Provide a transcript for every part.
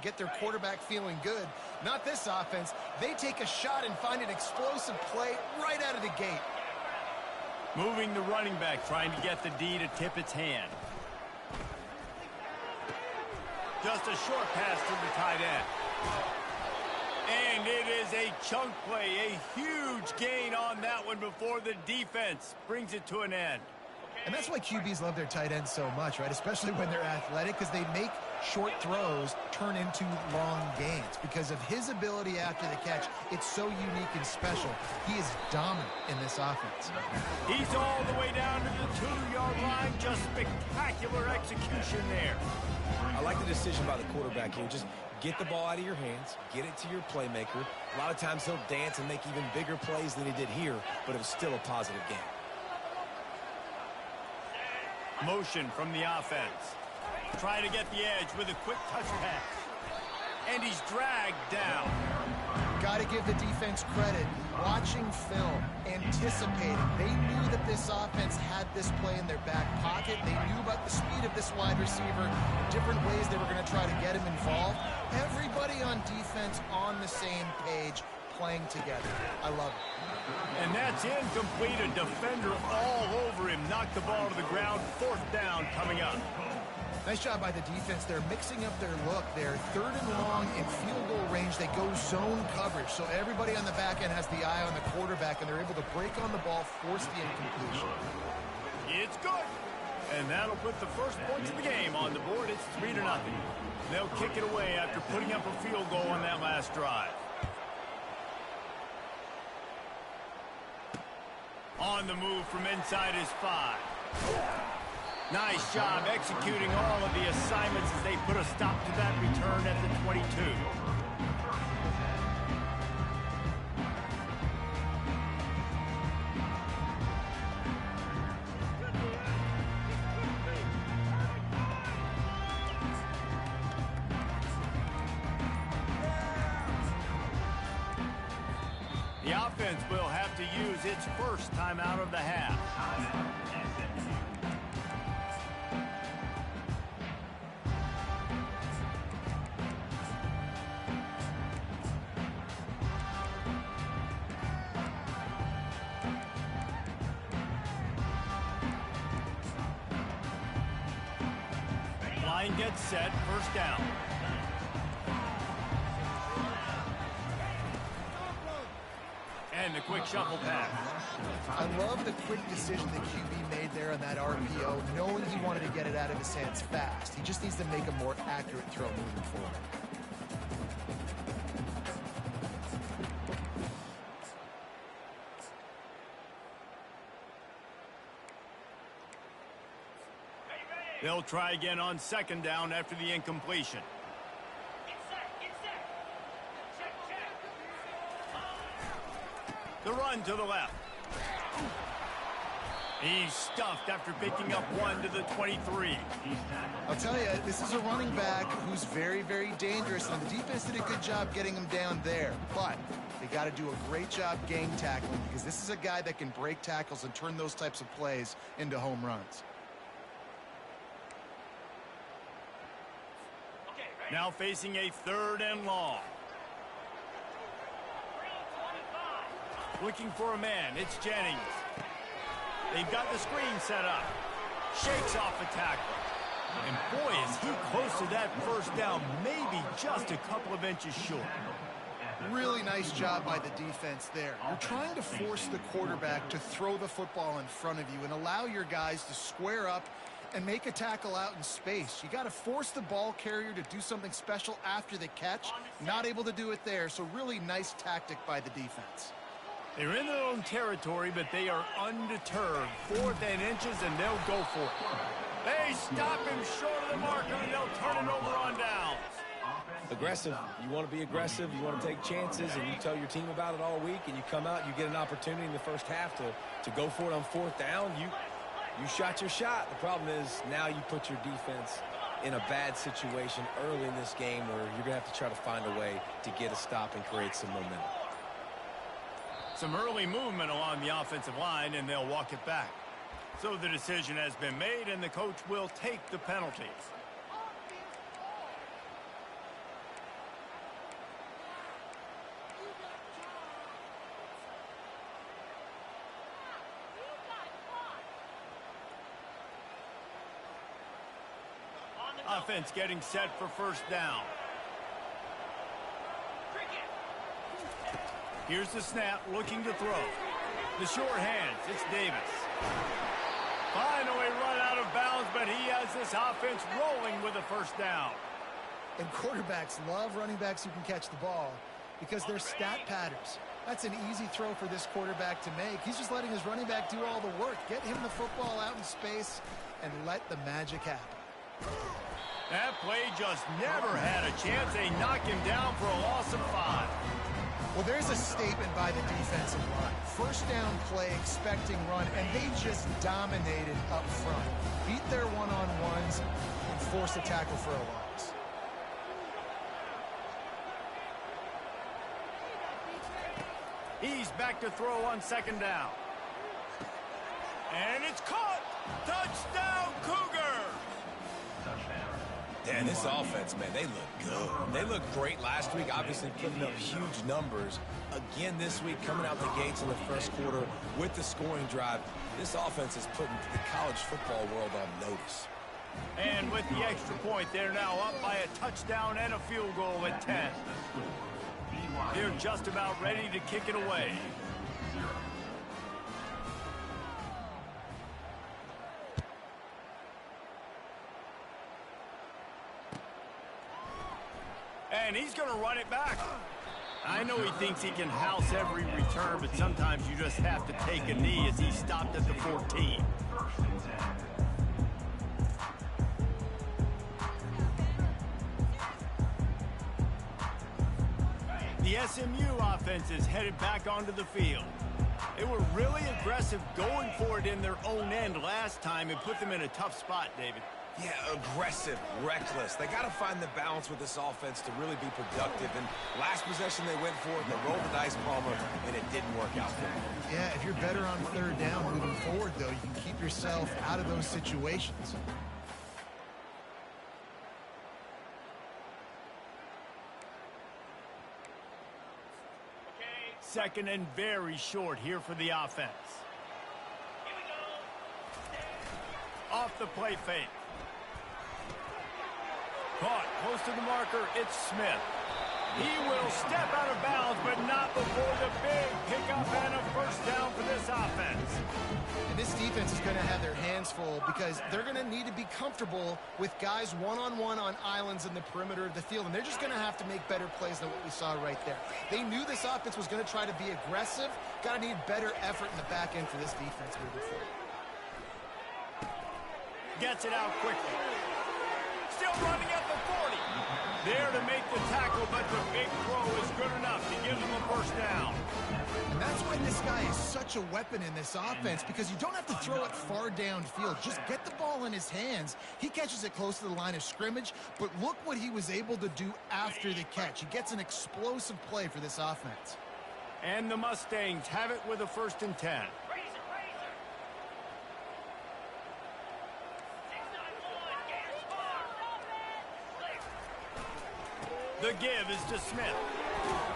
get their quarterback feeling good. Not this offense. They take a shot and find an explosive play right out of the gate. Moving the running back, trying to get the D to tip its hand. Just a short pass to the tight end. And it is a chunk play, a huge gain on that one before the defense brings it to an end. And that's why QBs love their tight ends so much, right? Especially when they're athletic, because they make short throws turn into long gains. Because of his ability after the catch, it's so unique and special. He is dominant in this offense. He's all the way down to the 2-yard line. Just spectacular execution there. I like the decision by the quarterback here. Just get the ball out of your hands, get it to your playmaker. A lot of times he'll dance and make even bigger plays than he did here, but it was still a positive game. Motion from the offense. Try to get the edge with a quick touch pass. And he's dragged down. Got to give the defense credit. Watching film, anticipating. They knew that this offense had this play in their back pocket. They knew about the speed of this wide receiver, different ways they were going to try to get him involved. Everybody on defense on the same page, playing together. I love it. And that's incomplete. A defender all over him. Knocked the ball to the ground. 4th down coming up. Nice job by the defense. They're mixing up their look. They're 3rd and long in field goal range. They go zone coverage. So everybody on the back end has the eye on the quarterback, and they're able to break on the ball, force the incompletion. It's good. And that'll put the first points of the game on the board. It's 3-0. They'll kick it away after putting up a field goal on that last drive. On the move from inside his 5. Nice job executing all of the assignments as they put a stop to that return at the 22. The offense will have to use its first timeout of the half. Line gets set, 1st down. And the quick shuffle pass. I love the quick decision that QB made there on that RPO, knowing he wanted to get it out of his hands fast. He just needs to make a more accurate throw moving forward. They'll try again on 2nd down after the incompletion. The run to the left. He's stuffed after picking up 1 to the 23. I'll tell you, this is a running back who's very, very dangerous, and the defense did a good job getting him down there. But they got to do a great job game tackling, because this is a guy that can break tackles and turn those types of plays into home runs. Now facing a 3rd and long. Looking for a man. It's Jennings. They've got the screen set up. Shakes off the tackle. And boy, is he close to that 1st down. Maybe just a couple of inches short. Really nice job by the defense there. You're trying to force the quarterback to throw the football in front of you and allow your guys to square up and make a tackle out in space. You got to force the ball carrier to do something special after the catch. Not able to do it there, so really nice tactic by the defense. They're in their own territory, but they are undeterred. 4th and inches, and they'll go for it. They stop him short of the marker, and they'll turn it over on downs. Aggressive. You want to be aggressive. You want to take chances, and you tell your team about it all week, and you come out, you get an opportunity in the first half to go for it on 4th down. You shot your shot. The problem is now you put your defense in a bad situation early in this game where you're going to have to try to find a way to get a stop and create some momentum. Some early movement along the offensive line, and they'll walk it back. So the decision has been made, and the coach will take the penalties. Offense getting set for first down. Here's the snap, looking to throw. The short hands, it's Davis. Finally run out of bounds, but he has this offense rolling with a first down. And quarterbacks love running backs who can catch the ball because they're stat patterns. That's an easy throw for this quarterback to make. He's just letting his running back do all the work. Get him the football out in space and let the magic happen. That play just never had a chance. They knock him down for a loss of 5. Well, there's a statement by the defensive line. First down play, expecting run, and they just dominated up front. Beat their one-on-ones and forced a tackle for a loss. He's back to throw on second down. And it's caught. Touchdown, Cougar. Dan, this offense, man, they look good. They looked great last week, obviously putting up huge numbers. Again this week, coming out the gates in the first quarter with the scoring drive. This offense is putting the college football world on notice. And with the extra point, they're now up by a touchdown and a field goal at 10. They're just about ready to kick it away. And he's going to run it back. I know he thinks he can house every return, but sometimes you just have to take a knee as he stopped at the 14. The SMU offense is headed back onto the field. They were really aggressive going for it in their own end last time and put them in a tough spot, David. Yeah, aggressive, reckless. They got to find the balance with this offense to really be productive. And last possession they went for it, and they rolled the dice, Palmer, and it didn't work out for them. Yeah, if you're better on third down moving forward, though, you can keep yourself out of those situations. Second and very short here for the offense. Off the play fake. Caught close to the marker, it's Smith. He will step out of bounds, but not before the big pickup and a first down for this offense. And this defense is going to have their hands full because they're going to need to be comfortable with guys one-on-one on islands in the perimeter of the field, and they're just going to have to make better plays than what we saw right there. They knew this offense was going to try to be aggressive. Got to need better effort in the back end for this defense moving forward. Gets it out quickly. Still running at the 40. There to make the tackle, but the big throw is good enough to give them a first down. And that's why this guy is such a weapon in this offense, because you don't have to throw it far downfield. Just get the ball in his hands. He catches it close to the line of scrimmage, but look what he was able to do after the catch. He gets an explosive play for this offense. And the Mustangs have it with a 1st and 10. The give is to Smith.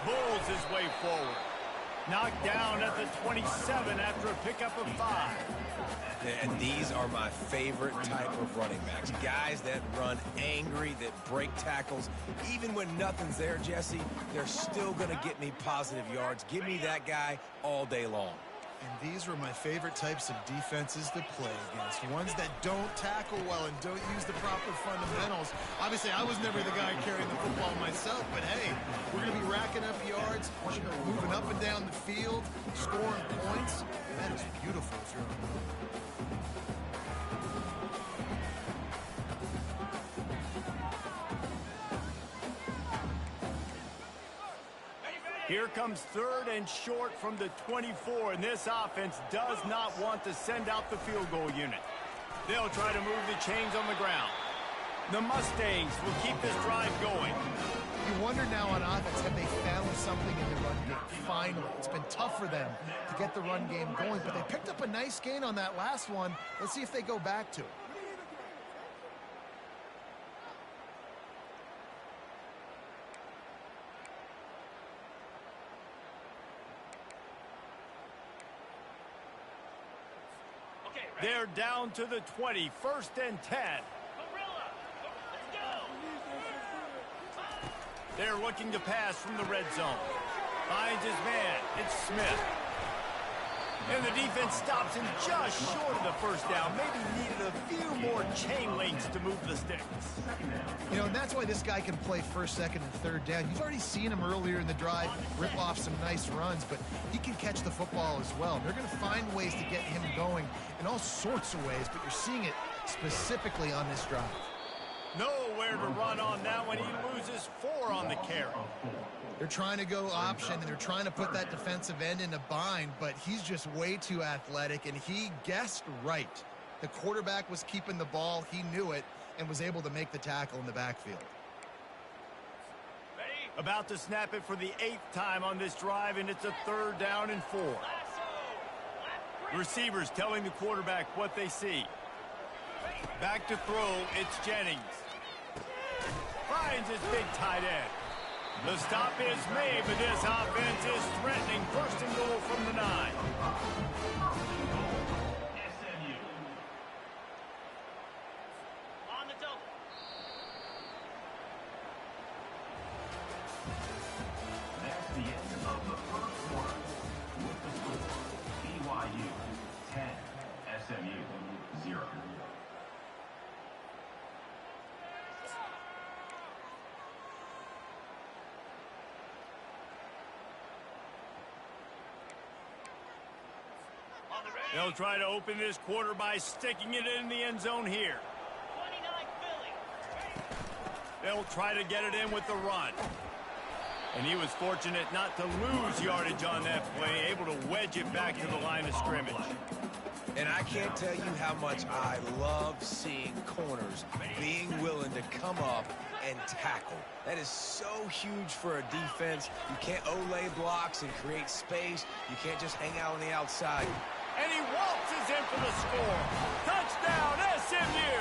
Bulls his way forward. Knocked down at the 27 after a pickup of 5. And these are my favorite type of running backs. Guys that run angry, that break tackles. Even when nothing's there, Jesse, they're still going to get me positive yards. Give me that guy all day long. And these were my favorite types of defenses to play against. Ones that don't tackle well and don't use the proper fundamentals. Obviously, I was never the guy carrying the football myself, but hey, we're going to be racking up yards, moving up and down the field, scoring points. That is beautiful if you're on. Here comes 3rd and short from the 24, and this offense does not want to send out the field goal unit. They'll try to move the chains on the ground. The Mustangs will keep this drive going. You wonder now on offense, have they found something in the run game? Finally, it's been tough for them to get the run game going, but they picked up a nice gain on that last one. Let's see if they go back to it. They're down to the 20, 1st and 10. They're looking to pass from the red zone. Finds his man. It's Smith. And the defense stops him just short of the first down. Maybe needed a few more chain links to move the sticks. You know, and that's why this guy can play first, second, and third down. You've already seen him earlier in the drive rip off some nice runs, but he can catch the football as well. They're going to find ways to get him going in all sorts of ways, but you're seeing it specifically on this drive. Nowhere to run on that one. He loses 4 on the carry. They're trying to go option, and they're trying to put that defensive end in a bind, but he's just way too athletic, and he guessed right. The quarterback was keeping the ball. He knew it and was able to make the tackle in the backfield. About to snap it for the 8th time on this drive, and it's a 3rd down and 4. Receivers telling the quarterback what they see. Back to throw, it's Jennings. Finds his big tight end. The stop is made, but this offense is threatening. 1st and goal from the 9. On the double. That's the end of the first quarter. With the score, BYU 10, SMU 0. They'll try to open this quarter by sticking it in the end zone here. 29 Philly. They'll try to get it in with the run. And he was fortunate not to lose yardage on that play, able to wedge it back to the line of scrimmage. And I can't tell you how much I love seeing corners being willing to come up and tackle. That is so huge for a defense. You can't olay blocks and create space. You can't just hang out on the outside. And he waltzes in for the score. Touchdown, SMU!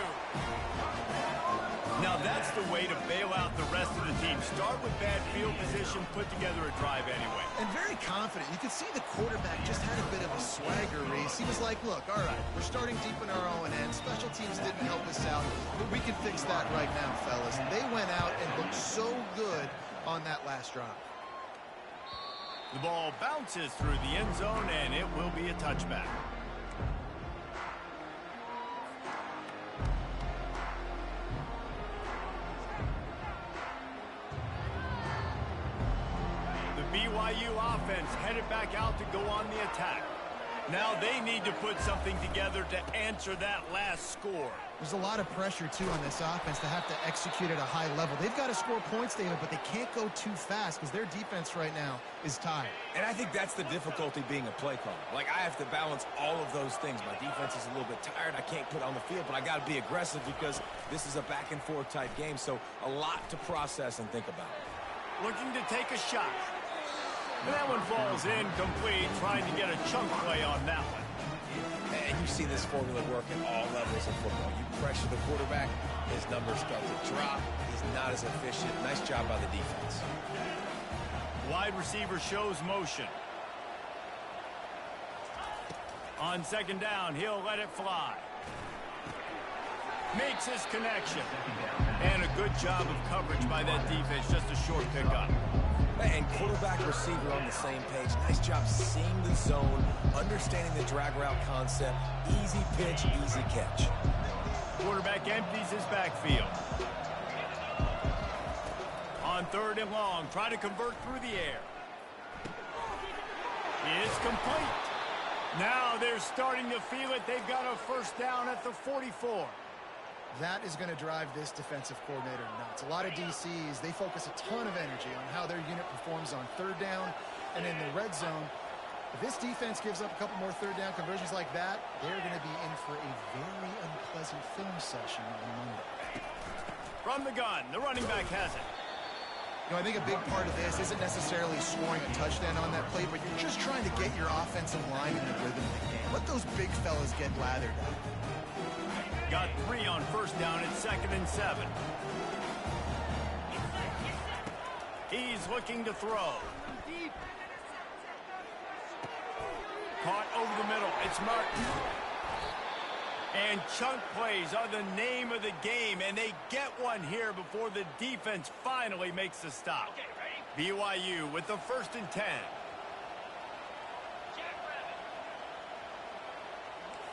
Now that's the way to bail out the rest of the team. Start with bad field position, put together a drive anyway. And very confident. You could see the quarterback just had a bit of a swagger race. He was like, look, all right, we're starting deep in our own end. Special teams didn't help us out, but we can fix that right now, fellas. And they went out and looked so good on that last drive. The ball bounces through the end zone, and it will be a touchback. The BYU offense headed back out to go on the attack. Now they need to put something together to answer that last score. There's a lot of pressure, too, on this offense to have to execute at a high level. They've got to score points, David, but they can't go too fast because their defense right now is tired. And I think that's the difficulty being a play caller. Like, I have to balance all of those things. My defense is a little bit tired. I can't put on the field, but I got to be aggressive because this is a back-and-forth type game, so a lot to process and think about. Looking to take a shot. And that one falls incomplete, trying to get a chunk play on that one. And you see this formula work at all levels of football. You pressure the quarterback, his numbers start to drop. He's not as efficient. Nice job by the defense. Wide receiver shows motion. On 2nd down, he'll let it fly. Makes his connection. And a good job of coverage by that defense. Just a short pickup. And quarterback receiver on the same page. Nice job seeing the zone, understanding the drag route concept. Easy pitch, easy catch. Quarterback empties his backfield. On 3rd and long, try to convert through the air. It's complete. Now they're starting to feel it. They've got a 1st down at the 44. That is going to drive this defensive coordinator nuts. A lot of DCs, they focus a ton of energy on how their unit performs on 3rd down and in the red zone. If this defense gives up a couple more 3rd down conversions like that, they're going to be in for a very unpleasant film session on Monday. From the gun, the running back has it. You know, I think a big part of this isn't necessarily scoring a touchdown on that play, but you're just trying to get your offensive line in the rhythm of the game. Let those big fellas get lathered up. Got 3 on 1st down at 2nd and 7. He's looking to throw. Caught over the middle. It's Martin. And chunk plays are the name of the game, and they get one here before the defense finally makes the stop. Okay, ready? BYU with the 1st and 10. Jackrabbit.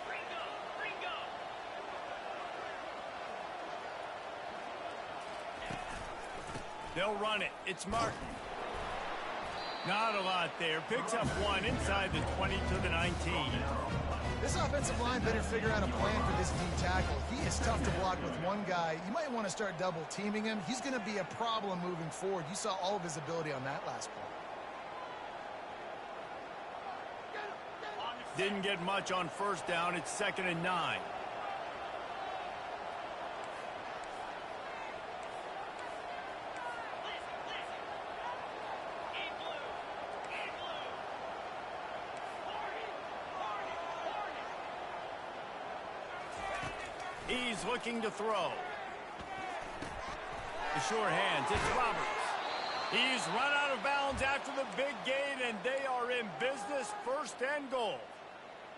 Ringo, Ringo. They'll run it. It's Martin. Not a lot there. Picks up one inside the 20 to the 19. This offensive line better figure out a plan for this D tackle. He is tough to block with one guy. You might want to start double teaming him. He's going to be a problem moving forward. You saw all of his ability on that last play. Didn't get much on 1st down. It's 2nd and 9. He's looking to throw. The sure hands, it's Roberts. He's run out of bounds after the big gain, and they are in business, 1st and goal.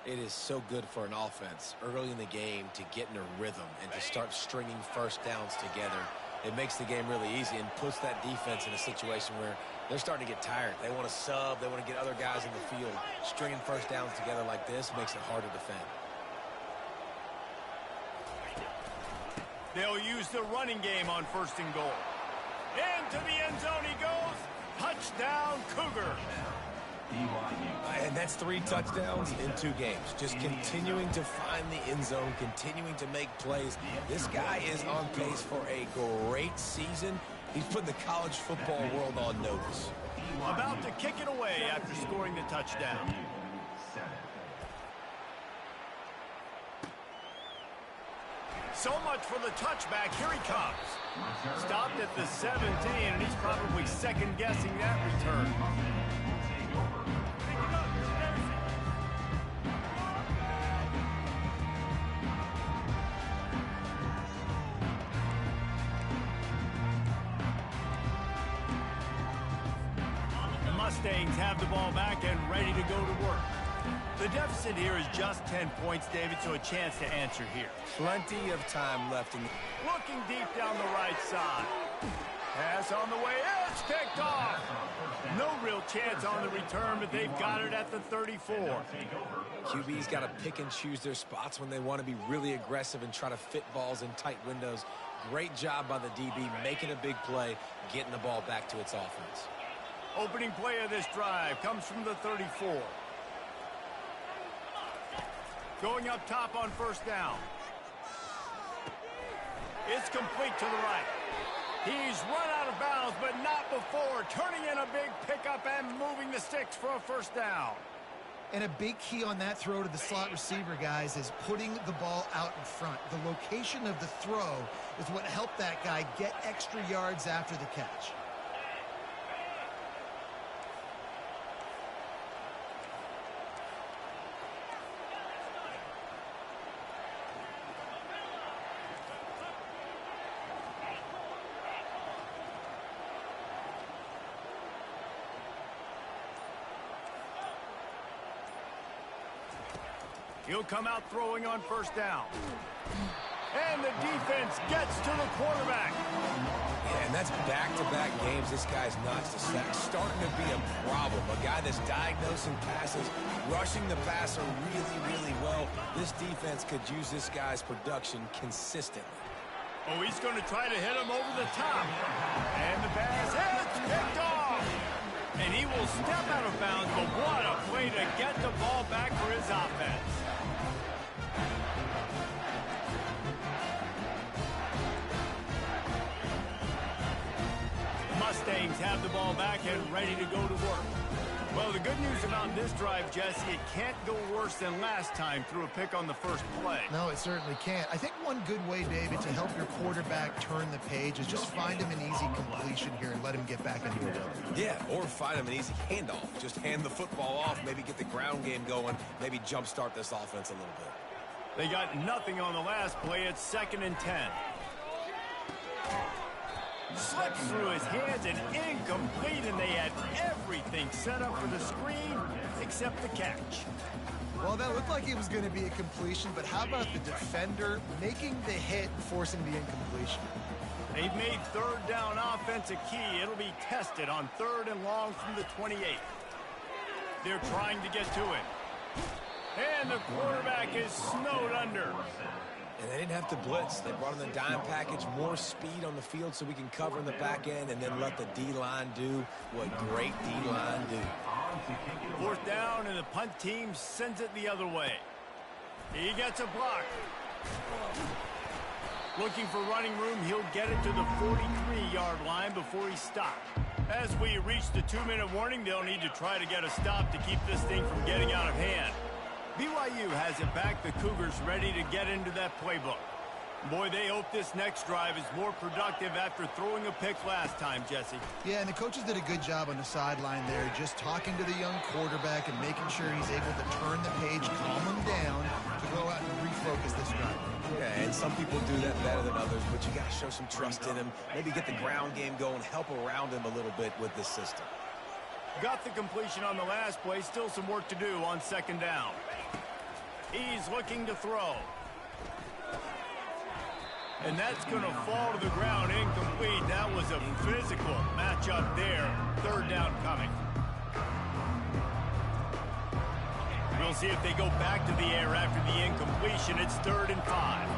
It is so good for an offense early in the game to get in a rhythm and to start stringing 1st downs together. It makes the game really easy and puts that defense in a situation where they're starting to get tired. They want to sub. They want to get other guys in the field. Stringing 1st downs together like this makes it hard to defend. They'll use the running game on 1st and goal. Into the end zone he goes. Touchdown, Cougar. And that's 3 touchdowns in 2 games. Just continuing to find the end zone, continuing to make plays. This guy is on pace for a great season. He's putting the college football world on notice. About to kick it away after scoring the touchdown. So much for the touchback. Here he comes. Stopped at the 17, and he's probably second-guessing that return. The Mustangs have the ball back and ready to go to work. The deficit here is just 10 points, David, so a chance to answer here. Plenty of time left in the... Looking deep down the right side. Pass on the way. It's picked off. No real chance on the return, but they've got it at the 34. QB's got to pick and choose their spots when they want to be really aggressive and try to fit balls in tight windows. Great job by the DB making a big play, getting the ball back to its offense. Opening play of this drive comes from the 34. Going up top on 1st down. It's complete to the right. He's run out of bounds, but not before. Turning in a big pickup and moving the sticks for a 1st down. And a big key on that throw to the slot receiver, guys, is putting the ball out in front. The location of the throw is what helped that guy get extra yards after the catch. He'll come out throwing on 1st down. And the defense gets to the quarterback. Yeah, and that's back-to-back games this guy's notched a sack. Starting to be a problem. A guy that's diagnosing passes, rushing the passer really, really well. This defense could use this guy's production consistently. Oh, he's going to try to hit him over the top. And the pass is picked off. And he will step out of bounds, but what a play to get the ball back for his offense. Mustangs have the ball back and ready to go to work. Well, the good news about this drive, Jesse, it can't go worse than last time through a pick on the 1st play. No, it certainly can't. I think one good way, David, to help your quarterback turn the page is just find him an easy completion here and let him get back into a rhythm. Yeah, or find him an easy handoff. Just hand the football off, maybe get the ground game going, maybe jumpstart this offense a little bit. They got nothing on the last play. It's 2nd and 10. Slips through his hands and incomplete, and they had everything set up for the screen except the catch. Well, that looked like it was going to be a completion, but how about the defender making the hit and forcing the incompletion? They've made third down offense a key. It'll be tested on 3rd and long from the 28. They're trying to get to it. And the quarterback is snowed under. And they didn't have to blitz. They brought in the dime package, more speed on the field so we can cover in the back end and then let the D-line do what great D-line do. 4th down, and the punt team sends it the other way. He gets a block. Looking for running room, he'll get it to the 43-yard line before he stopped. As we reach the 2-minute warning, they'll need to try to get a stop to keep this thing from getting out of hand. BYU has it back. The Cougars ready to get into that playbook. Boy, they hope this next drive is more productive after throwing a pick last time, Jesse. Yeah, and the coaches did a good job on the sideline there, just talking to the young quarterback and making sure he's able to turn the page, calm him down, to go out and refocus this drive. Yeah, and some people do that better than others, but you got to show some trust in him. Maybe get the ground game going, help around him a little bit with this system. Got the completion on the last play. Still some work to do on 2nd down. He's looking to throw. And that's going to fall to the ground incomplete. That was a physical matchup there. 3rd down coming. We'll see if they go back to the air after the incompletion. It's 3rd and 5.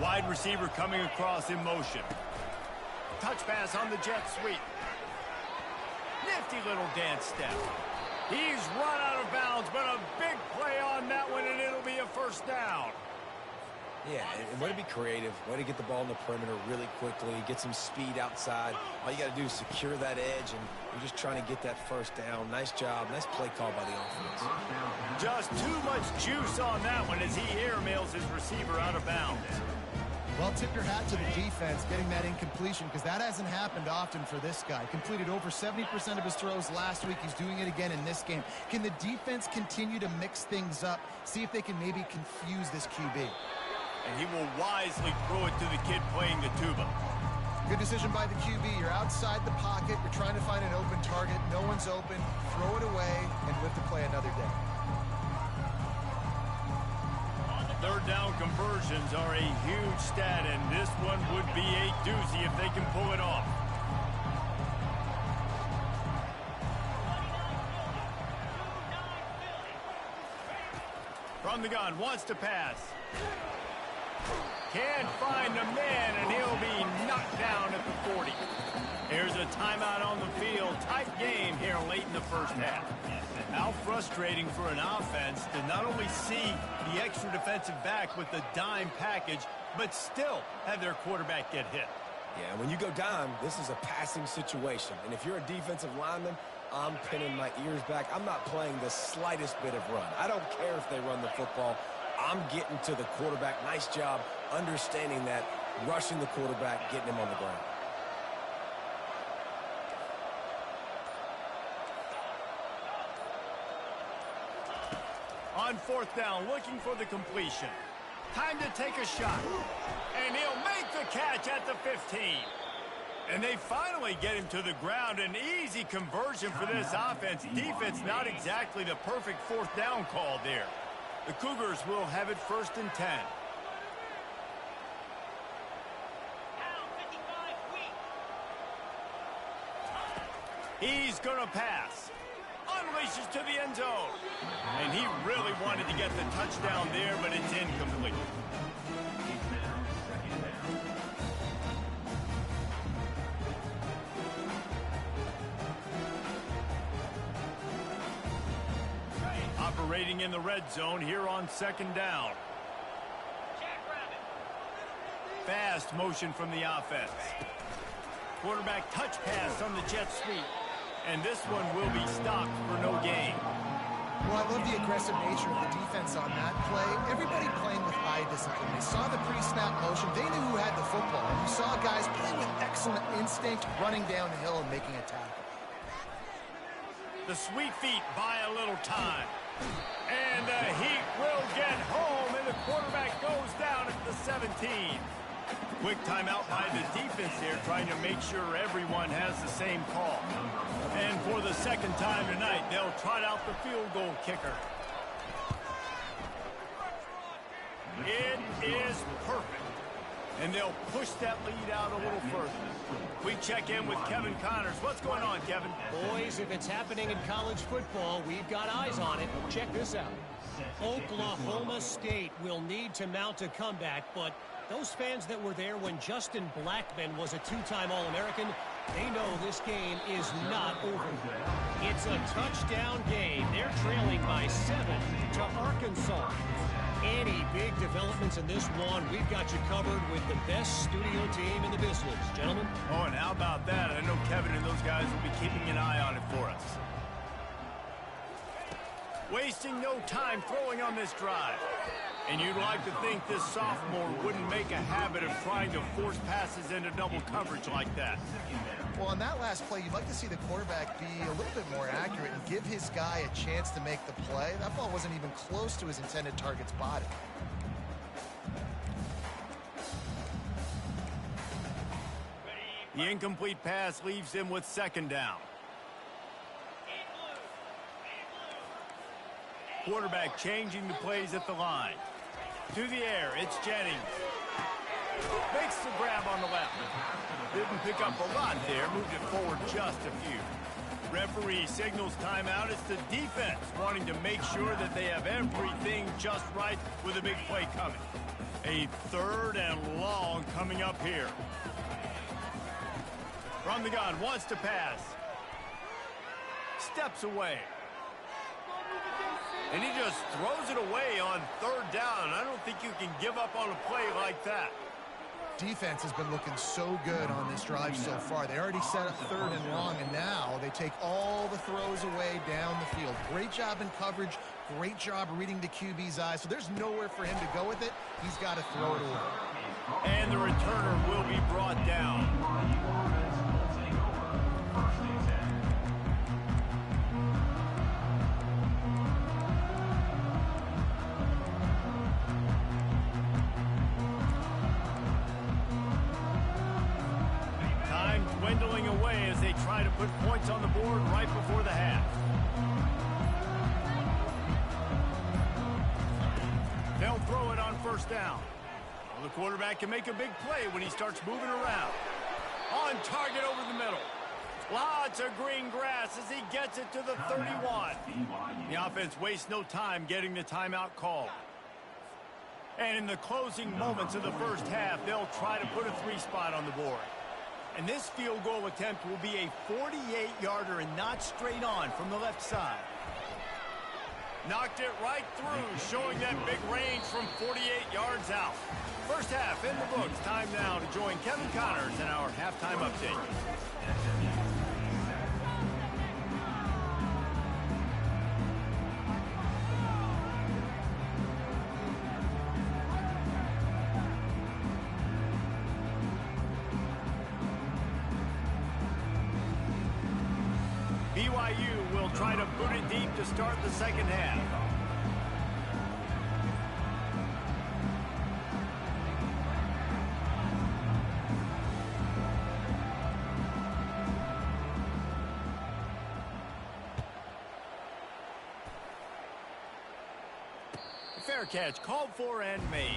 Wide receiver coming across in motion. Touch pass on the jet sweep. Nifty little dance step. He's run out of bounds, but a big play on that one, and it'll be a 1st down. Yeah, and way to be creative, way to get the ball in the perimeter really quickly, get some speed outside. All you got to do is secure that edge, and you're just trying to get that 1st down. Nice job, nice play call by the offense. Just too much juice on that one as he airmails his receiver out of bounds. Well, tip your hat to the defense getting that incompletion, because that hasn't happened often for this guy. Completed over 70% of his throws last week. He's doing it again in this game. Can the defense continue to mix things up, see if they can maybe confuse this QB? And he will wisely throw it to the kid playing the tuba. Good decision by the QB. You're outside the pocket. You're trying to find an open target. No one's open. Throw it away and live to play another day. 3rd down conversions are a huge stat, and this one would be a doozy if they can pull it off. From the gun, wants to pass. Can't find the man, and he'll be knocked down at the 40. Here's a timeout on the field. Tight game here late in the 1st half. How frustrating for an offense to not only see the extra defensive back with the dime package, but still have their quarterback get hit. Yeah, when you go dime, this is a passing situation. And if you're a defensive lineman, I'm pinning my ears back. I'm not playing the slightest bit of run. I don't care if they run the football. I'm getting to the quarterback. Nice job understanding that, rushing the quarterback, getting him on the ground. On 4th down, looking for the completion. Time to take a shot. And he'll make the catch at the 15. And they finally get him to the ground. An easy conversion for this offense. Defense, not exactly the perfect 4th down call there. The Cougars will have it 1st and 10. He's going to pass. Unleashes to the end zone. And he really wanted to get the touchdown there, but it's incomplete. Operating in the red zone here on 2nd down. Fast motion from the offense. Quarterback touch pass on the jet sweep. And this one will be stopped for no gain. Well, I love the aggressive nature of the defense on that play. Everybody playing with eye discipline. They saw the pre-snap motion. They knew who had the football. And you saw guys playing with excellent instinct, running downhill and making a tackle. The sweet feet buy a little time. And the Heat will get home, and the quarterback goes down at the 17. Quick timeout by the defense here, trying to make sure everyone has the same call. And for the second time tonight, they'll trot out the field goal kicker. It is perfect. And they'll push that lead out a little further. We check in with Kevin Connors. What's going on, Kevin? Boys, if it's happening in college football, we've got eyes on it. Check this out. Oklahoma State will need to mount a comeback, but those fans that were there when Justin Blackmon was a two-time All-American, they know this game is not over. It's a touchdown game. They're trailing by 7 to Arkansas. Any big developments in this one, we've got you covered with the best studio team in the business. Gentlemen? Oh, and how about that? I know Kevin and those guys will be keeping an eye on it for us. Wasting no time throwing on this drive. And you'd like to think this sophomore wouldn't make a habit of trying to force passes into double coverage like that. Well, on that last play, you'd like to see the quarterback be a little bit more accurate and give his guy a chance to make the play. That ball wasn't even close to his intended target's body. The incomplete pass leaves him with second down. Quarterback changing the plays at the line. To the air, it's Jennings. Makes the grab on the left. Didn't pick up a lot there, moved it forward just a few. Referee signals timeout. It's the defense wanting to make sure that they have everything just right with a big play coming. A 3rd and long coming up here. From the gun, wants to pass. Steps away. And he just throws it away on 3rd down. I don't think you can give up on a play like that. Defense has been looking so good on this drive so far. They already set up 3rd and long, and now they take all the throws away down the field. Great job in coverage. Great job reading the QB's eyes. So there's nowhere for him to go with it. He's got to throw it away. And the returner will be brought down. Dwindling away as they try to put points on the board right before the half. They'll throw it on 1st down. Well, the quarterback can make a big play when he starts moving around. On target over the middle. Lots of green grass as he gets it to the 31. The offense wastes no time getting the timeout called. And in the closing moments of the first half, they'll try to put a 3-spot on the board. And this field goal attempt will be a 48-yarder and not straight on from the left side. Knocked it right through, showing that big range from 48 yards out. First half in the books. Time now to join Kevin Connors in our halftime update. BYU will try to boot it deep to start the second half. Fair catch called for and made.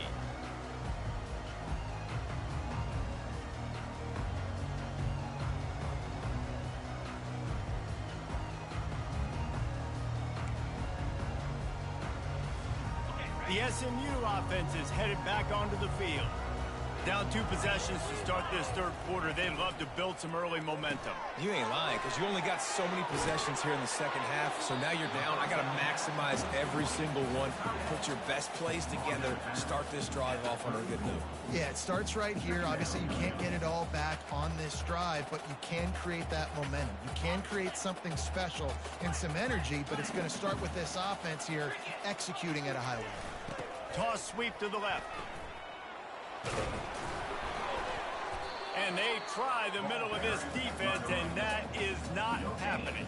The SMU offense is headed back onto the field. Down 2 possessions to start this 3rd quarter. They'd love to build some early momentum. You ain't lying, because you only got so many possessions here in the second half, so now you're down. I got to maximize every single one. Put your best plays together. Start this drive off on a good note. Yeah, it starts right here. Obviously, you can't get it all back on this drive, but you can create that momentum. You can create something special and some energy, but it's going to start with this offense here executing at a high level. Toss sweep to the left. And And they try the middle of this defense, and that is not happening.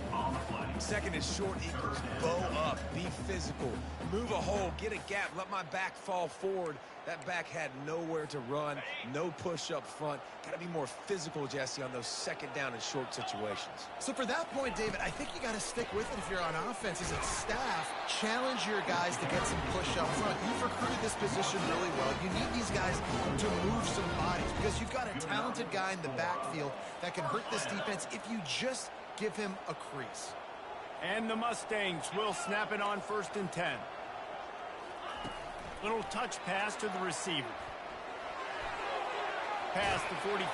Second and short equals bow up, be physical, move a hole, get a gap, let my back fall forward. That back had nowhere to run, no push up front. Got to be more physical, Jesse, on those second down and short situations. So for that point, David, I think you got to stick with it if you're on offense. As a staff, challenge your guys to get some push up front. You've recruited this position really well. You need these guys to move some bodies because you've got a talented guy in the backfield that can hurt this defense if you just give him a crease. And the Mustangs will snap it on 1st and 10. Little touch pass to the receiver. Pass to 45.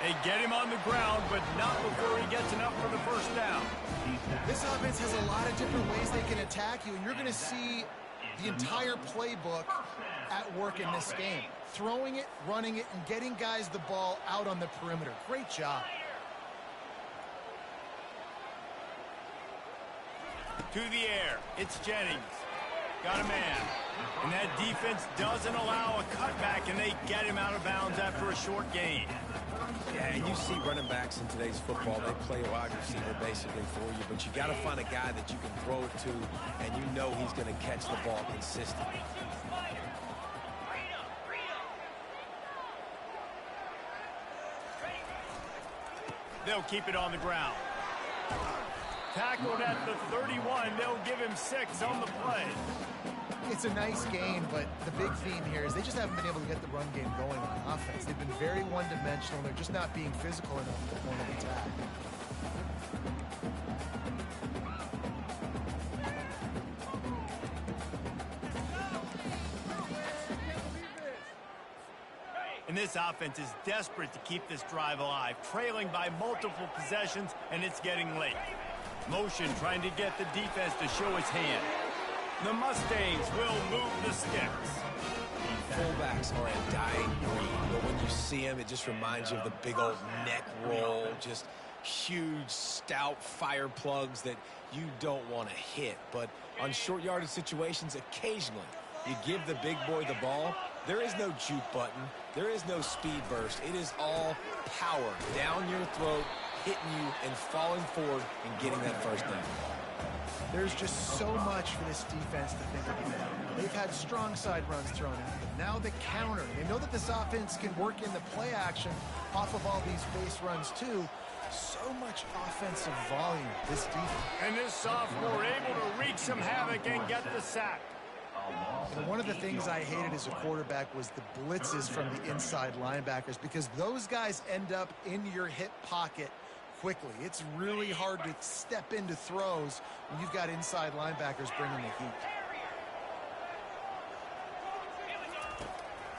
They get him on the ground, but not before he gets enough for the first down. This offense has a lot of different ways they can attack you, and you're going to see the entire playbook at work in this game. Throwing it, running it, and getting guys the ball out on the perimeter. Great job. To the air, it's Jennings. Got a man. And that defense doesn't allow a cutback, and they get him out of bounds after a short gain. Yeah, and you see running backs in today's football, they play a wide receiver basically for you, but you got to find a guy that you can throw it to, and you know he's going to catch the ball consistently. They'll keep it on the ground. Tackled at the 31. They'll give him 6 on the play. It's a nice game, but the big theme here is they just haven't been able to get the run game going on offense. They've been very one-dimensional. They're just not being physical enough at the point of attack. And this offense is desperate to keep this drive alive, trailing by multiple possessions, and it's getting late. Motion trying to get the defense to show his hand. The Mustangs will move the sticks. Fullbacks are a dying breed, but when you see them, it just reminds you of the big old neck roll, just huge, stout fire plugs that you don't want to hit. But on short yardage situations, occasionally, you give the big boy the ball. There is no juke button. There is no speed burst. It is all power down your throat, hitting you and falling forward and getting that first down. There's just so much for this defense to think about. They've had strong side runs thrown at them. Now the counter. They know that this offense can work in the play action off of all these base runs too. So much offensive volume, this defense. And this sophomore able to wreak some havoc and get the sack. And one of the things I hated as a quarterback was the blitzes from the inside linebackers because those guys end up in your hip pocket quickly. It's really hard to step into throws when you've got inside linebackers bringing the heat.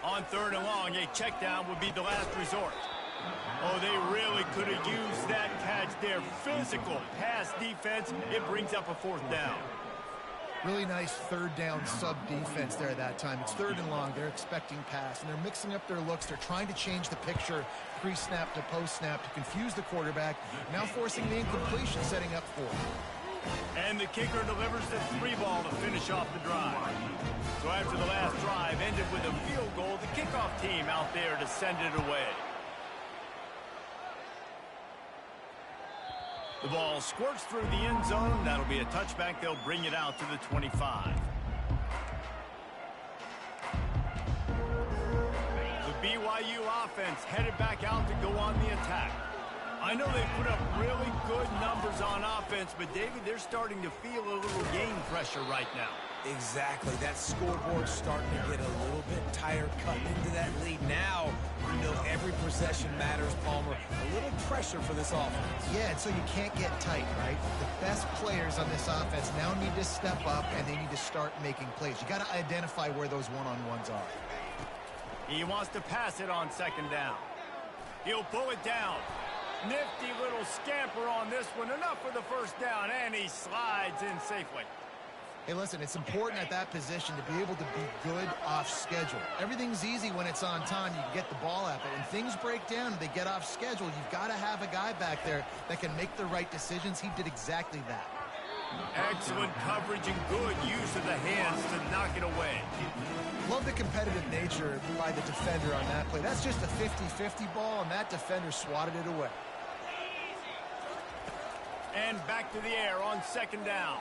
On 3rd and long, a check down would be the last resort. Oh, they really could have used that catch there. Physical pass defense. It brings up a 4th down. Really nice 3rd down sub defense there that time. It's 3rd and long. They're expecting pass, and they're mixing up their looks. They're trying to change the picture pre-snap to post-snap to confuse the quarterback, now forcing the incompletion, setting up 4. And the kicker delivers the 3 ball to finish off the drive. So after the last drive ended with a field goal, the kickoff team out there to send it away. The ball squirts through the end zone. That'll be a touchback. They'll bring it out to the 25. The BYU offense headed back out to go on the attack. I know they put up really good numbers on offense, but David, they're starting to feel a little game pressure right now. Exactly. That scoreboard's starting to get a little bit tired cutting into that lead. Now, you know every possession matters, Palmer. A little pressure for this offense. Yeah, and so you can't get tight, right? The best players on this offense now need to step up, and they need to start making plays. You got to identify where those one-on-ones are. He wants to pass it on 2nd down. He'll pull it down. Nifty little scamper on this one. Enough for the 1st down, and he slides in safely. Hey, listen, it's important at that position to be able to be good off schedule. Everything's easy when it's on time. You can get the ball out, but when things break down and they get off schedule, you've got to have a guy back there that can make the right decisions. He did exactly that. Excellent coverage and good use of the hands to knock it away. Love the competitive nature by the defender on that play. That's just a 50-50 ball, and that defender swatted it away. And back to the air on second down.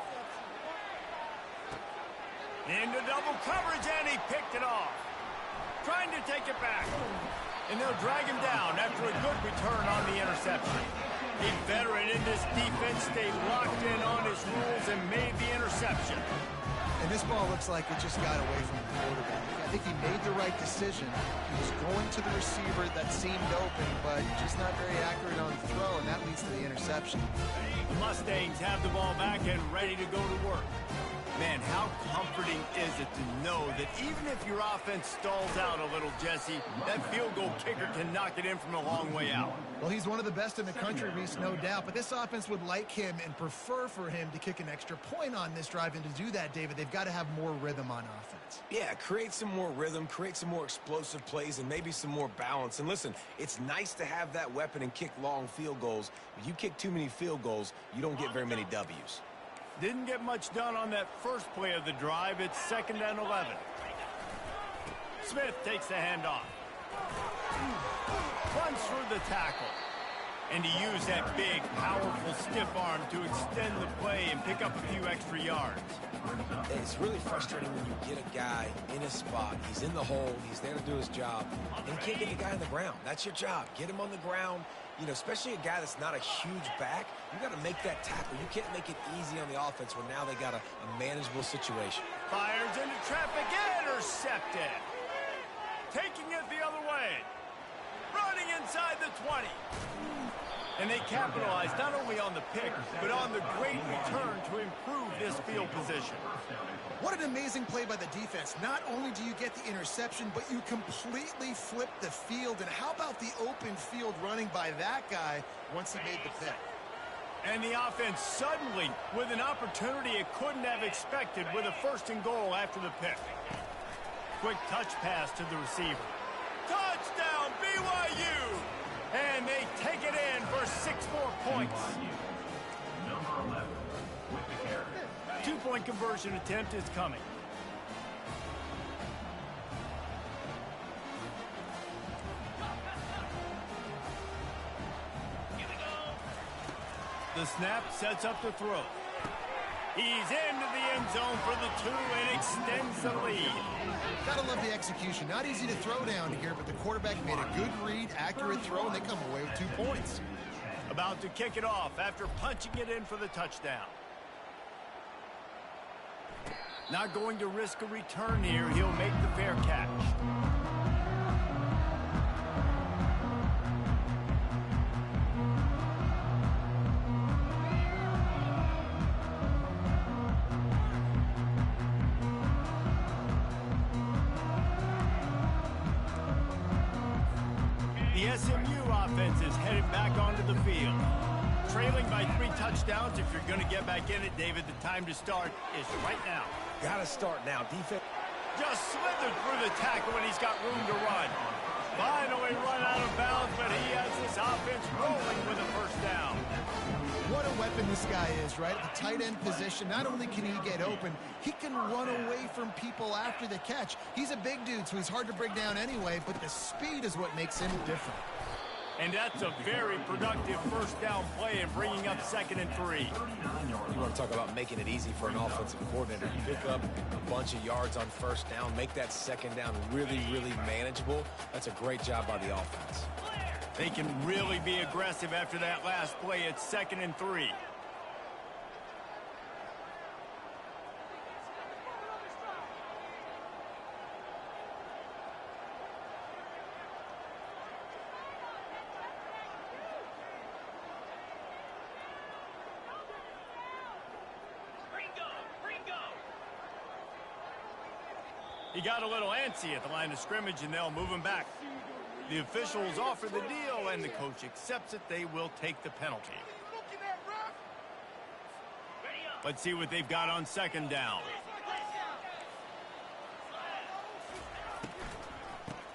Into double coverage, and he picked it off. Trying to take it back. And they'll drag him down after a good return on the interception. A veteran in this defense stayed locked in on his rules and made the interception. And this ball looks like it just got away from the quarterback. I think he made the right decision. He was going to the receiver that seemed open, but just not very accurate on the throw, and that leads to the interception. The Mustangs have the ball back and ready to go to work. Man, how comforting is it to know that even if your offense stalls out a little, Jesse, that field goal kicker can knock it in from a long way out. Well, he's one of the best in the country, Reese, no doubt. But this offense would like him and prefer for him to kick an extra point on this drive. And to do that, David, they've got to have more rhythm on offense. Yeah, create some more rhythm, create some more explosive plays, and maybe some more balance. And listen, it's nice to have that weapon and kick long field goals. If you kick too many field goals, you don't get very many W's. Didn't get much done on that first play of the drive. It's 2nd and 11. Smith takes the handoff. Runs through the tackle. And he used that big, powerful stiff arm to extend the play and pick up a few extra yards. It's really frustrating when you get a guy in a spot. He's in the hole. He's there to do his job. And you can't get the guy on the ground. That's your job. Get him on the ground. You know, especially a guy that's not a huge back, you got to make that tackle. You can't make it easy on the offense when now they got a manageable situation. Fires into traffic, intercepted. Taking it the other way. Running inside the 20. And they capitalized not only on the pick, but on the great return to improve this field position. What an amazing play by the defense. Not only do you get the interception, but you completely flip the field. And how about the open field running by that guy once he made the pick? And the offense suddenly with an opportunity it couldn't have expected with a 1st and goal after the pick. Quick touch pass to the receiver. Touchdown, BYU! And they take it in for 6 more points. Number 11 with the carry. 2-point conversion attempt is coming. The snap sets up the throw. He's into the end zone for the 2 and extends the lead. Gotta love the execution. Not easy to throw down here, but the quarterback made a good read, accurate throw, and they come away with 2 points. About to kick it off after punching it in for the touchdown. Not going to risk a return here. He'll make the fair catch. The SMU offense is headed back onto the field. Trailing by 3 touchdowns. If you're going to get back in it, David, the time to start is right now. Got to start now. Defense. Just slithered through the tackle, and he's got room to run. Finally run out of bounds, but he has this offense rolling with a 1st down. What a weapon this guy is, right? At the tight end position, not only can he get open, he can run away from people after the catch. He's a big dude, so he's hard to bring down anyway, but the speed is what makes him different. And that's a very productive 1st down play and bringing up 2nd and 3. You want to talk about making it easy for an offensive coordinator. You pick up a bunch of yards on 1st down, make that 2nd down really, really manageable. That's a great job by the offense. They can really be aggressive after that last play. It's 2nd and 3. He got a little antsy at the line of scrimmage, and they'll move him back. The officials offer the deal, and the coach accepts it. They will take the penalty. Let's see what they've got on 2nd down.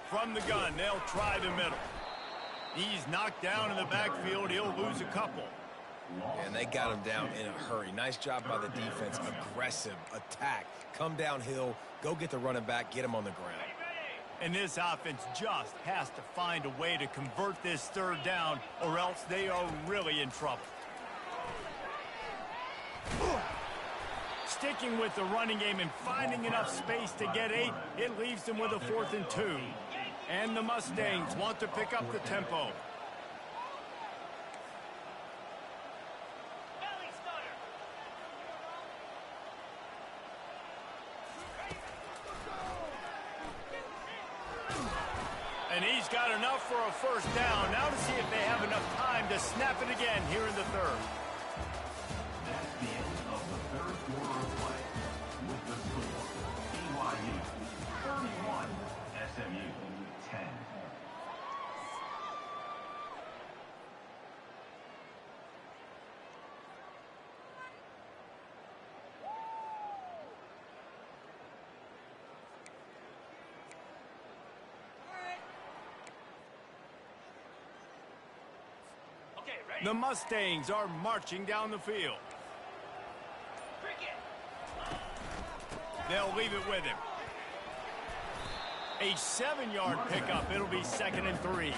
From the gun, they'll try the middle. He's knocked down in the backfield. He'll lose a couple. And they got him down in a hurry. Nice job by the defense. Aggressive attack. Come downhill. Go get the running back. Get him on the ground. And this offense just has to find a way to convert this third down, or else they are really in trouble. Sticking with the running game and finding enough space to get 8, it leaves them with a 4th and 2. And the Mustangs want to pick up the tempo. And he's got enough for a first down. Now to see if they have enough time to snap it again here in the third. That's the end of the third quarter of play. With the score, BYU 31, SMU 10. The Mustangs are marching down the field. They'll leave it with him. A 7-yard pickup. It'll be 2nd and 3.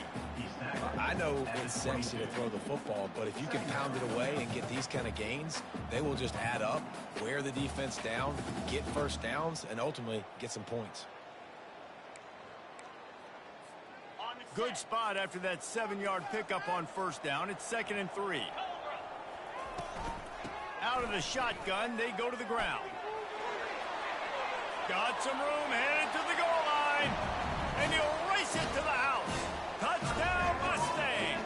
I know it's sexy to throw the football, but if you can pound it away and get these kind of gains, they will just add up, wear the defense down, get first downs, and ultimately get some points. Good spot after that 7-yard pickup on first down. It's 2nd and 3. Out of the shotgun, they go to the ground. Got some room, headed to the goal line. And he'll race it to the house. Touchdown, Mustang.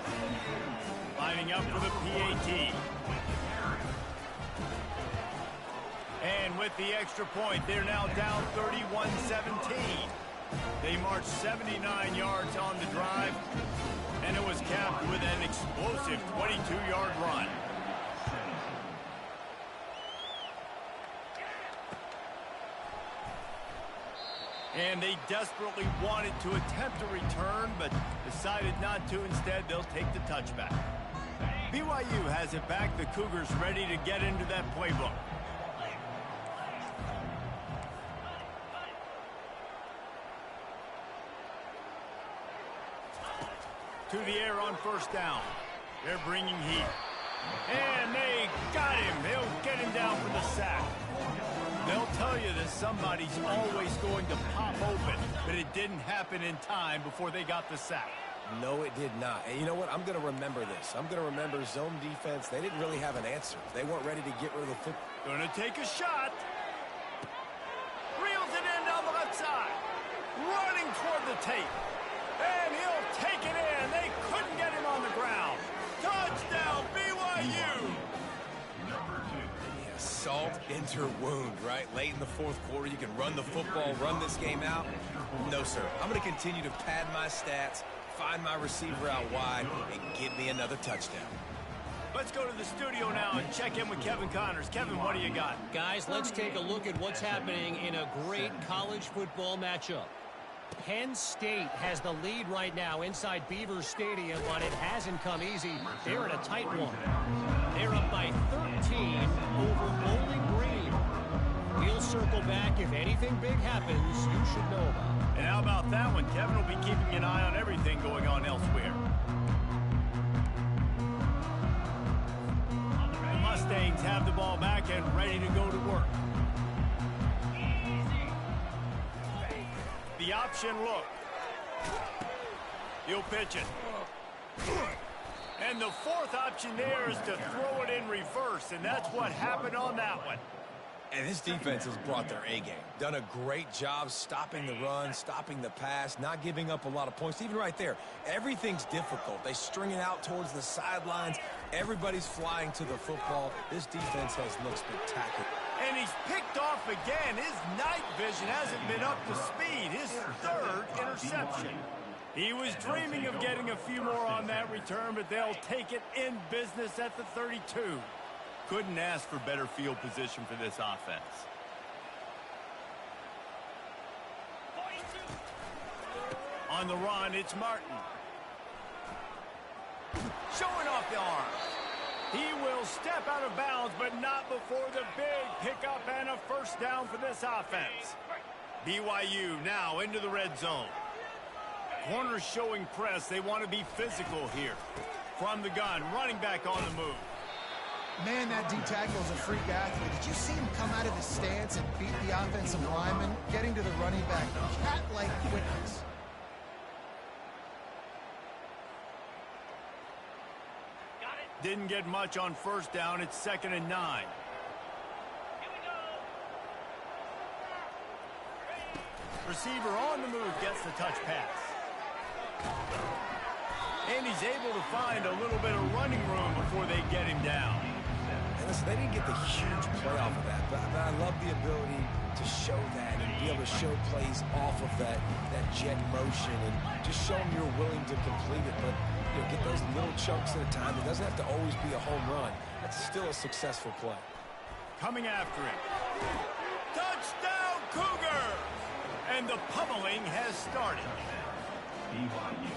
Lining up for the PAT. And with the extra point, they're now down 31-17. They marched 79 yards on the drive, and it was capped with an explosive 22-yard run. And they desperately wanted to attempt a return, but decided not to. Instead, they'll take the touchback. BYU has it back. The Cougars ready to get into that playbook. To the air on first down. They're bringing heat. And they got him. They'll get him down for the sack. They'll tell you that somebody's always going to pop open, but it didn't happen in time before they got the sack. No, it did not. And you know what? I'm going to remember this. I'm going to remember zone defense. They didn't really have an answer. They weren't ready to get rid of the football. Going to take a shot. Reels it in down the left side. Running toward the tape. And he'll take it in. They couldn't get him on the ground. Touchdown, BYU. Yeah, salt into wound, right? Late in the fourth quarter, you can run the football, run this game out. No, sir. I'm going to continue to pad my stats, find my receiver out wide, and get me another touchdown. Let's go to the studio now and check in with Kevin Connors. Kevin, what do you got? Guys, let's take a look at what's happening in a great college football matchup. Penn State has the lead right now inside Beaver Stadium, but it hasn't come easy. They're in a tight one. They're up by 13 over Bowling Green. We'll circle back. If anything big happens, you should know about it. And how about that one? Kevin will be keeping an eye on everything going on elsewhere. The Mustangs have the ball back and ready to go to work. The option look. He'll pitch it. And the fourth option there is to throw it in reverse, and that's what happened on that one. And this defense has brought their A-game. Done a great job stopping the run, stopping the pass, not giving up a lot of points. Even right there, everything's difficult. They string it out towards the sidelines. Everybody's flying to the football. This defense has looked spectacular. And he's picked off again. His night vision hasn't been up to speed. His third interception. He was dreaming of getting a few more on that return, but they'll take it in business at the 32. Couldn't ask for better field position for this offense. On the run, it's Martin. Showing off the arm. He will step out of bounds, but not before the big pickup and a first down for this offense. BYU now into the red zone. Corners showing press. They want to be physical here. From the gun, running back on the move. Man, that D-tackle is a freak athlete. Did you see him come out of his stance and beat the offensive lineman, getting to the running back? Cat-like quickness. Didn't get much on first down. It's 2nd and 9. Receiver on the move gets the touch pass. And he's able to find a little bit of running room before they get him down. And listen, they didn't get the huge play off of that, but I love the ability to show that and be able to show plays off of that jet motion and just show them you're willing to complete it. But get those little chunks at a time. It doesn't have to always be a home run. That's still a successful play. Coming after him. Touchdown, Cougar! And the pummeling has started.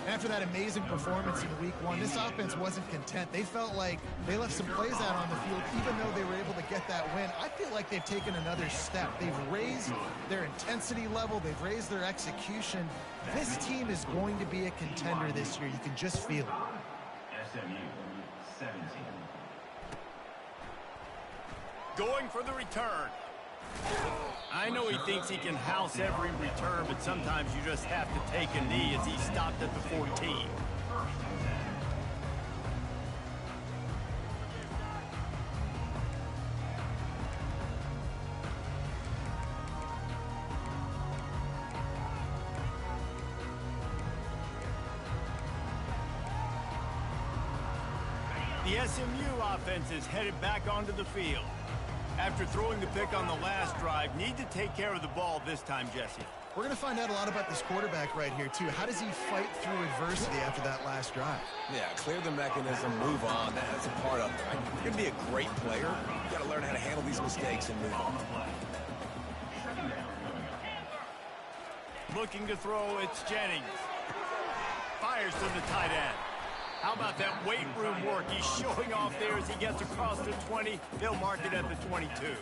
After that amazing performance in week 1, this offense wasn't content. They felt like they left some plays out on the field, even though they were able to get that win. I feel like they've taken another step. They've raised their intensity level. They've raised their execution. This team is going to be a contender this year. You can just feel it. SMU 17. Going for the return. I know he thinks he can house every return, but sometimes you just have to take a knee as he stopped at the 14. The SMU offense is headed back onto the field. After throwing the pick on the last drive, need to take care of the ball this time, Jesse. We're going to find out a lot about this quarterback right here, too. How does he fight through adversity after that last drive? Yeah, clear the mechanism, move on. That's a part of it, right? You're going to be a great player. You got to learn how to handle these mistakes and move on. Looking to throw, it's Jennings. Fires to the tight end. How about that weight room work? He's showing off there as he gets across the 20. They'll mark it at the 22.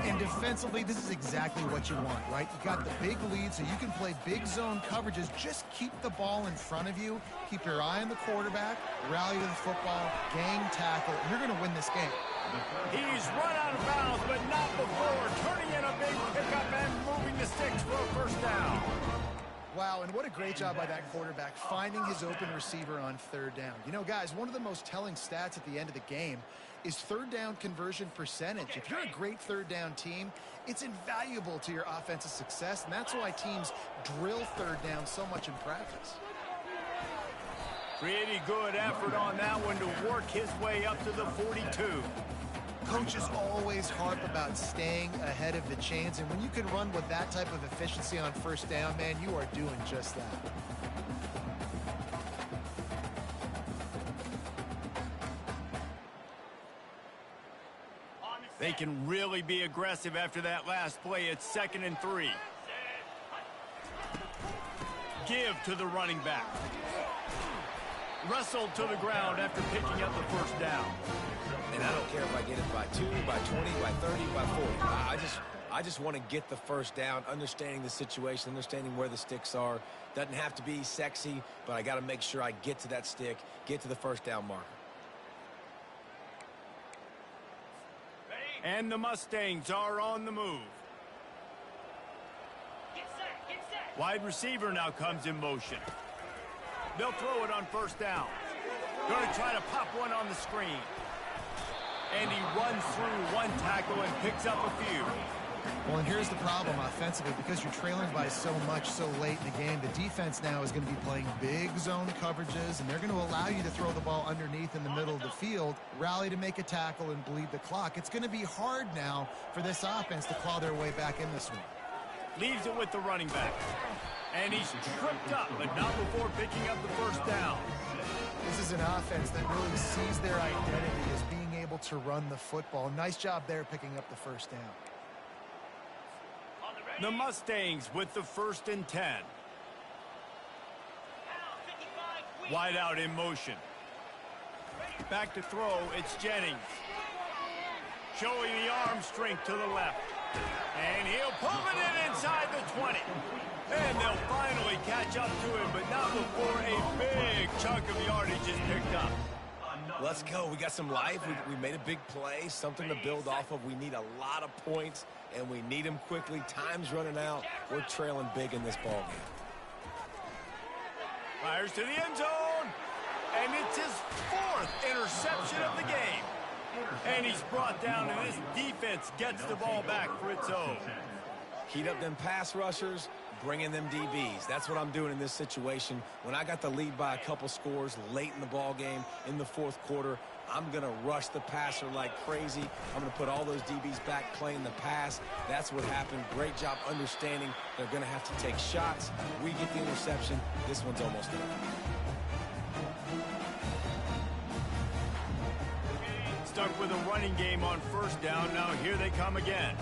And defensively, this is exactly what you want, right? You got the big lead, so you can play big zone coverages. Just keep the ball in front of you. Keep your eye on the quarterback. Rally to the football. Gang tackle. You're going to win this game. He's run out of bounds, but not before. Turning in a big pickup and moving the sticks for a first down. Wow, and what a great job by that quarterback, finding his open receiver on 3rd down. You know, guys, one of the most telling stats at the end of the game is 3rd down conversion percentage. If you're a great 3rd down team, it's invaluable to your offensive success, and that's why teams drill 3rd down so much in practice. Pretty good effort on that one to work his way up to the 42. Coaches always harp about staying ahead of the chains, and when you can run with that type of efficiency on 1st down, man, you are doing just that. They can really be aggressive after that last play. It's 2nd and 3. Give to the running back. Wrestled to the ground after picking up the first down. And I don't care if I get it by 2, by 20, by 30, by 40. I just want to get the first down, understanding the situation, understanding where the sticks are. Doesn't have to be sexy, but I got to make sure I get to that stick, get to the first down marker. And the Mustangs are on the move. Wide receiver now comes in motion. They'll throw it on 1st down. Going to try to pop one on the screen. And he runs through one tackle and picks up a few. Well, and here's the problem offensively. Because you're trailing by so much so late in the game, the defense now is going to be playing big zone coverages, and they're going to allow you to throw the ball underneath in the middle of the field, rally to make a tackle, and bleed the clock. It's going to be hard now for this offense to claw their way back in this one. Leaves it with the running back. And he's tripped up, but not before picking up the first down. This is an offense that really sees their identity as being able to run the football. Nice job there picking up the first down. The Mustangs with the 1st and 10. Wide out in motion. Back to throw, it's Jennings. Showing the arm strength to the left. And he'll pull it in inside the 20. And they'll finally catch up to him, but not before a big chunk of yardage is picked up. Let's go. We got some life. We made a big play, something to build off of. We need a lot of points, and we need them quickly. Time's running out. We're trailing big in this ballgame. Fires to the end zone. And it's his 4th interception of the game. And he's brought down, and this defense gets the ball back for its own. Heat up them pass rushers, bring in them DBs. That's what I'm doing in this situation. When I got the lead by a couple scores late in the ball game, in the 4th quarter, I'm going to rush the passer like crazy. I'm going to put all those DBs back playing the pass. That's what happened. Great job understanding they're going to have to take shots. We get the interception. This one's almost done. Stuck with a running game on 1st down. Now here they come again.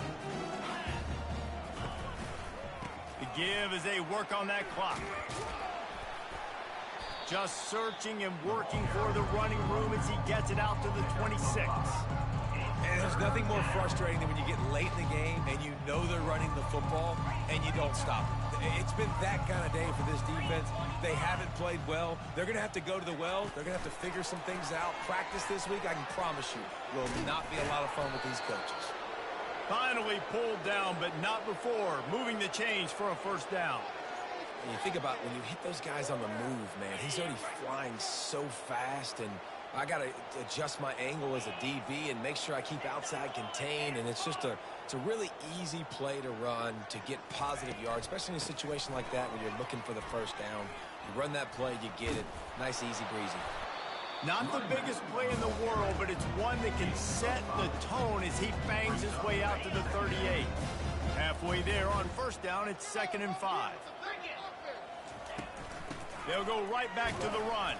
The give as they work on that clock. Just searching and working for the running room as he gets it out to the 26. And there's nothing more frustrating than when you get late in the game and you know they're running the football and you don't stop it. It's been that kind of day for this defense. They haven't played well. They're going to have to go to the well. They're going to have to figure some things out. Practice this week, I can promise you, will not be a lot of fun with these coaches. Finally pulled down, but not before moving the chains for a 1st down. And you think about when you hit those guys on the move, man, he's already flying so fast, and I got to adjust my angle as a DB and make sure I keep outside contained, and it's a really easy play to run to get positive yards, especially in a situation like that when you're looking for the 1st down. You run that play, you get it. Nice, easy breezy. Not the biggest play in the world, but it's one that can set the tone as he bangs his way out to the 38. Halfway there on 1st down, it's 2nd and 5. They'll go right back to the run.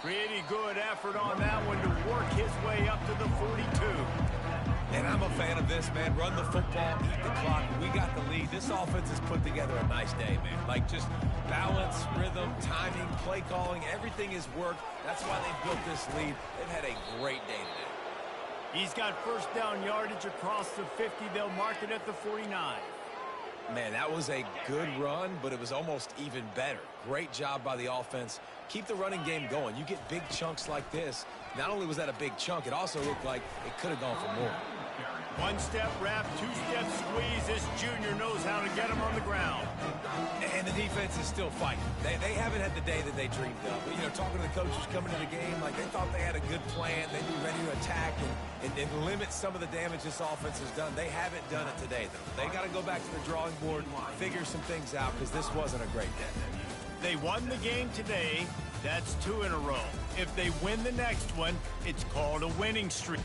Pretty good effort on that one to work his way up to the 42. And I'm a fan of this, man. Run the football, eat the clock. We got the lead. This offense has put together a nice day, man. Like, just balance, rhythm, timing, play calling, everything has worked. That's why they built this lead. They've had a great day today. He's got 1st down yardage across the 50. They'll mark it at the 49. Man, that was a good run, but it was almost even better. Great job by the offense. Keep the running game going. You get big chunks like this. Not only was that a big chunk, it also looked like it could have gone for more. 1-step wrap, 2-step squeeze. This junior knows how to get him on the ground. And the defense is still fighting. They haven't had the day that they dreamed of. But, you know, talking to the coaches coming to the game, like they thought they had a good plan. They'd be ready to attack and limit some of the damage this offense has done. They haven't done it today, though. They got to go back to the drawing board, figure some things out, because this wasn't a great day. They won the game today. That's 2 in a row. If they win the next one, it's called a winning streak.